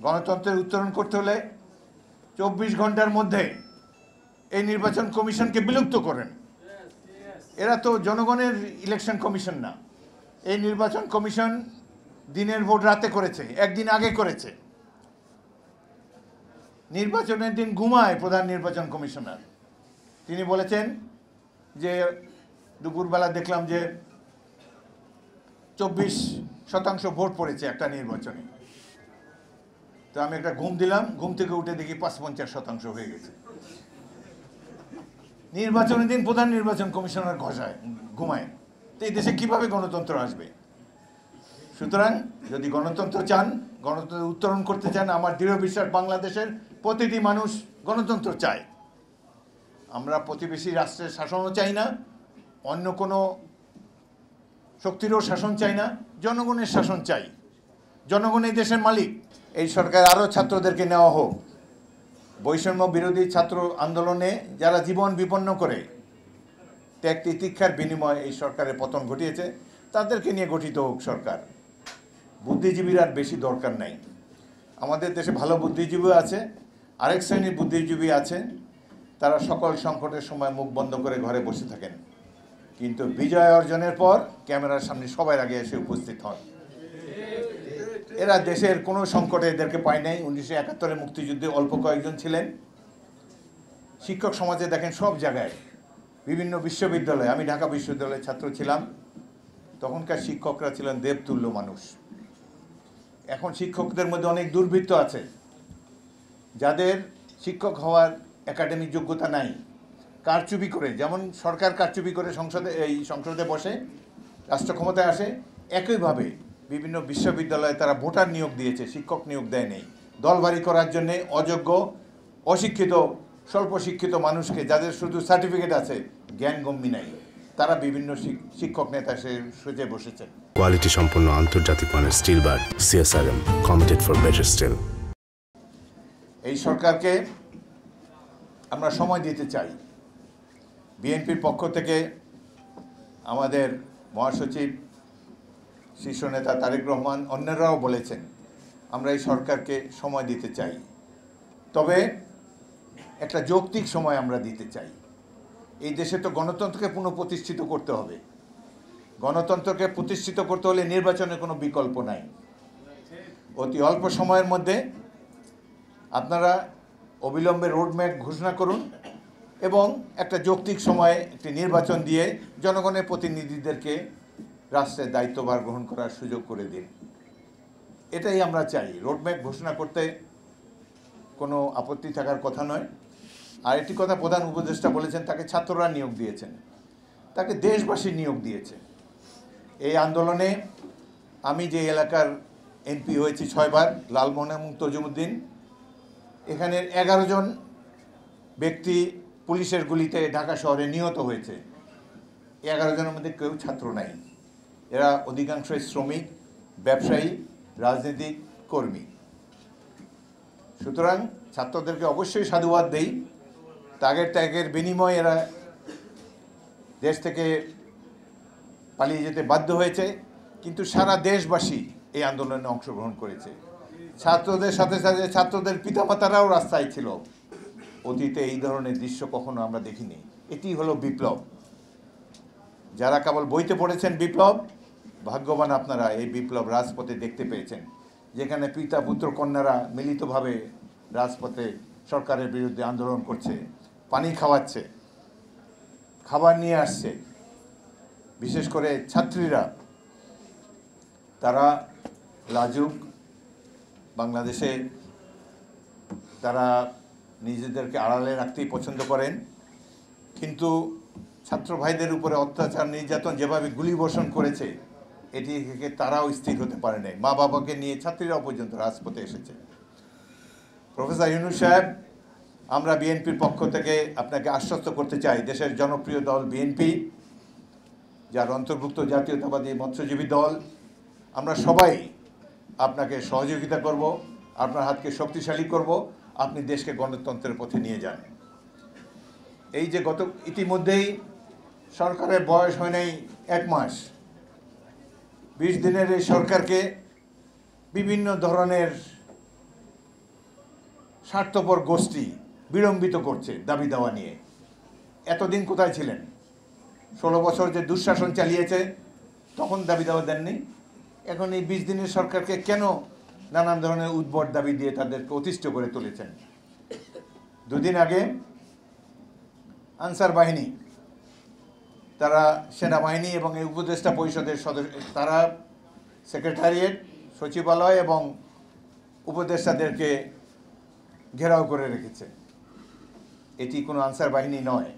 গণতন্ত্রের উত্তরণ করতে হলে 24 ঘন্টার মধ্যে এই নির্বাচন কমিশনকে বিলুপ্ত করেন। এরা তো জনগণের ইলেকশন কমিশন না। এই নির্বাচন কমিশন দিনের ভোট রাতে করেছে, একদিন আগে করেছে। নির্বাচনের দিন ঘুমায় প্রধান নির্বাচন কমিশনার। তিনি বলেছেন যে দুপুরবেলা দেখলাম যে 24% ভোট পড়েছে একটা নির্বাচনে। তো আমি একটা ঘুম দিলাম, ঘুম থেকে উঠে দেখি 55% হয়ে গেছে। নির্বাচনের দিন প্রধান নির্বাচন কমিশনার ঘুমায়। তো এই দেশে কীভাবে গণতন্ত্র আসবে? সুতরাং যদি গণতন্ত্র চান, গণতন্ত্র উত্তরণ করতে চান, আমার দৃঢ় বিশ্বাস বাংলাদেশের প্রতিটি মানুষ গণতন্ত্র চায়। আমরা প্রতিবেশী রাষ্ট্রের শাসনও চাই না, অন্য কোনো শক্তিরও শাসন চাই না, জনগণের শাসন চাই। জনগণ এই দেশের মালিক। এই সরকার আরও ছাত্রদেরকে নেওয়া হোক। বৈষম্য বিরোধী ছাত্র আন্দোলনে যারা জীবন বিপন্ন করে ত্যাগ তিতিক্ষার বিনিময়ে এই সরকারের পতন ঘটিয়েছে, তাদেরকে নিয়ে গঠিত হোক সরকার। বুদ্ধিজীবীর আর বেশি দরকার নাই। আমাদের দেশে ভালো বুদ্ধিজীবী আছে, আরেক শ্রেণীর বুদ্ধিজীবী আছে, তারা সকল সংকটের সময় মুখ বন্ধ করে ঘরে বসে থাকেন, কিন্তু বিজয় অর্জনের পর ক্যামেরার সামনে সবার আগে এসে উপস্থিত হন। এরা দেশের কোনো সংকটে এদেরকে পায় নাই। 1971 মুক্তিযুদ্ধে অল্প কয়েকজন ছিলেন। শিক্ষক সমাজে দেখেন সব জায়গায়, বিভিন্ন বিশ্ববিদ্যালয়ে, আমি ঢাকা বিশ্ববিদ্যালয়ের ছাত্র ছিলাম, তখনকার শিক্ষকরা ছিলেন দেবতুল্য মানুষ। এখন শিক্ষকদের মধ্যে অনেক দুর্বৃত্ত আছে যাদের শিক্ষক হওয়ার একাডেমিক যোগ্যতা নাই। কারচুপি করে, যেমন সরকার কারচুপি করে সংসদে বসে রাষ্ট্র ক্ষমতায় আসে, একইভাবে বিভিন্ন বিশ্ববিদ্যালয়ে তারা ভোটার নিয়োগ দিয়েছে, শিক্ষক নিয়োগ দেয় নেই। দলবাড়ি করার জন্যে অযোগ্য, অশিক্ষিত, স্বল্প শিক্ষিত মানুষকে, যাদের শুধু সার্টিফিকেট আছে, জ্ঞানগম্যি নাই, তারা বিভিন্ন শিক্ষক নেতা সেজে বসেছেন। কোয়ালিটি সম্পন্ন আন্তর্জাতিক মানের still bar CSRM, committed for better still. এই সরকারকে আমরা সময় দিতে চাই। বিএনপির পক্ষ থেকে আমাদের মহাসচিব, শীর্ষ নেতা তারেক রহমান, অন্যরাও বলেছেন আমরা এই সরকারকে সময় দিতে চাই, তবে একটা যৌক্তিক সময় আমরা দিতে চাই। এই দেশে তো গণতন্ত্রকে পুনঃপ্রতিষ্ঠিত করতে হবে। গণতন্ত্রকে প্রতিষ্ঠিত করতে হলে নির্বাচনের কোনো বিকল্প নাই। অতি অল্প সময়ের মধ্যে আপনারা অবিলম্বে রোডম্যাপ ঘোষণা করুন এবং একটা যৌক্তিক সময়ে একটি নির্বাচন দিয়ে জনগণের প্রতিনিধিদেরকে রাষ্ট্রের দায়িত্বভার গ্রহণ করার সুযোগ করে দিন। এটাই আমরা চাই। রোডম্যাপ ঘোষণা করতে কোনো আপত্তি থাকার কথা নয়। আর একটি কথা প্রধান উপদেষ্টা বলেছেন, তাকে ছাত্ররা নিয়োগ দিয়েছেন, তাকে দেশবাসী নিয়োগ দিয়েছে। এই আন্দোলনে আমি যে এলাকার MP হয়েছি 6 বার, লালমোহন এবং তজুমুদ্দিন, এখানের 11 জন ব্যক্তি পুলিশের গুলিতে ঢাকা শহরে নিহত হয়েছে। 11 জনের মধ্যে কেউ ছাত্র নাই। এরা অধিকাংশই শ্রমিক, ব্যবসায়ী, রাজনৈতিক কর্মী। সুতরাং ছাত্রদেরকে অবশ্যই সাধুবাদ দেই। ত্যাগের বিনিময়ে এরা দেশ থেকে পালিয়ে যেতে বাধ্য হয়েছে, কিন্তু সারা দেশবাসী এই আন্দোলনে অংশগ্রহণ করেছে। ছাত্রদের সাথে সাথে ছাত্রদের পিতামাতারাও রাস্তায় ছিল। অতীতে এই ধরনের দৃশ্য কখনো আমরা দেখিনি। এটি হলো বিপ্লব। যারা কেবল বইতে পড়েছেন বিপ্লব, ভাগ্যবান আপনারা, এই বিপ্লব রাজপথে দেখতে পেয়েছেন, যেখানে পিতা পুত্র কন্যারা মিলিতভাবে রাজপথে সরকারের বিরুদ্ধে আন্দোলন করছে, পানি খাওয়াচ্ছে, খাবার নিয়ে আসছে। বিশেষ করে ছাত্রীরা, তারা লাজুক, বাংলাদেশে তারা নিজেদেরকে আড়ালে রাখতেই পছন্দ করেন, কিন্তু ছাত্র ভাইদের উপরে অত্যাচার, নির্যাতন, যেভাবে গুলিবর্ষণ করেছে, এটি থেকে তারাও স্থির হতে পারে নাই। মা বাবাকে নিয়ে ছাত্রীরাও পর্যন্ত রাজপথে এসেছে। প্রফেসর ইউনূস সাহেব, আমরা বিএনপির পক্ষ থেকে আপনাকে আশ্বস্ত করতে চাই, দেশের জনপ্রিয় দল বিএনপি, যার অন্তর্ভুক্ত জাতীয়তাবাদী মৎস্যজীবী দল, আমরা সবাই আপনাকে সহযোগিতা করব, আপনার হাতকে শক্তিশালী করব, আপনি দেশকে গণতন্ত্রের পথে নিয়ে যান। এই যে ইতিমধ্যেই সরকারের বয়স হয় নাই 1 মাস, 20 দিনের এই সরকারকে বিভিন্ন ধরনের স্বার্থপর গোষ্ঠী বিড়ম্বিত করছে দাবি দেওয়া নিয়ে। এতদিন কোথায় ছিলেন? 16 বছর যে দুঃশাসন চালিয়েছে তখন দাবি দেওয়া দেননি। এখন এই 20 দিনের সরকারকে কেন নানান ধরনের উদ্ভট দাবি দিয়ে তাদেরকে অতিষ্ঠ করে তুলেছেন? দুদিন আগে আনসার বাহিনী, তারা সেনাবাহিনী এবং এই উপদেষ্টা পরিষদের সদস্য, তারা সেক্রেটারিয়েট, সচিবালয় এবং উপদেষ্টাদেরকে ঘেরাও করে রেখেছে। এটি কোনো আনসার বাহিনী নয়।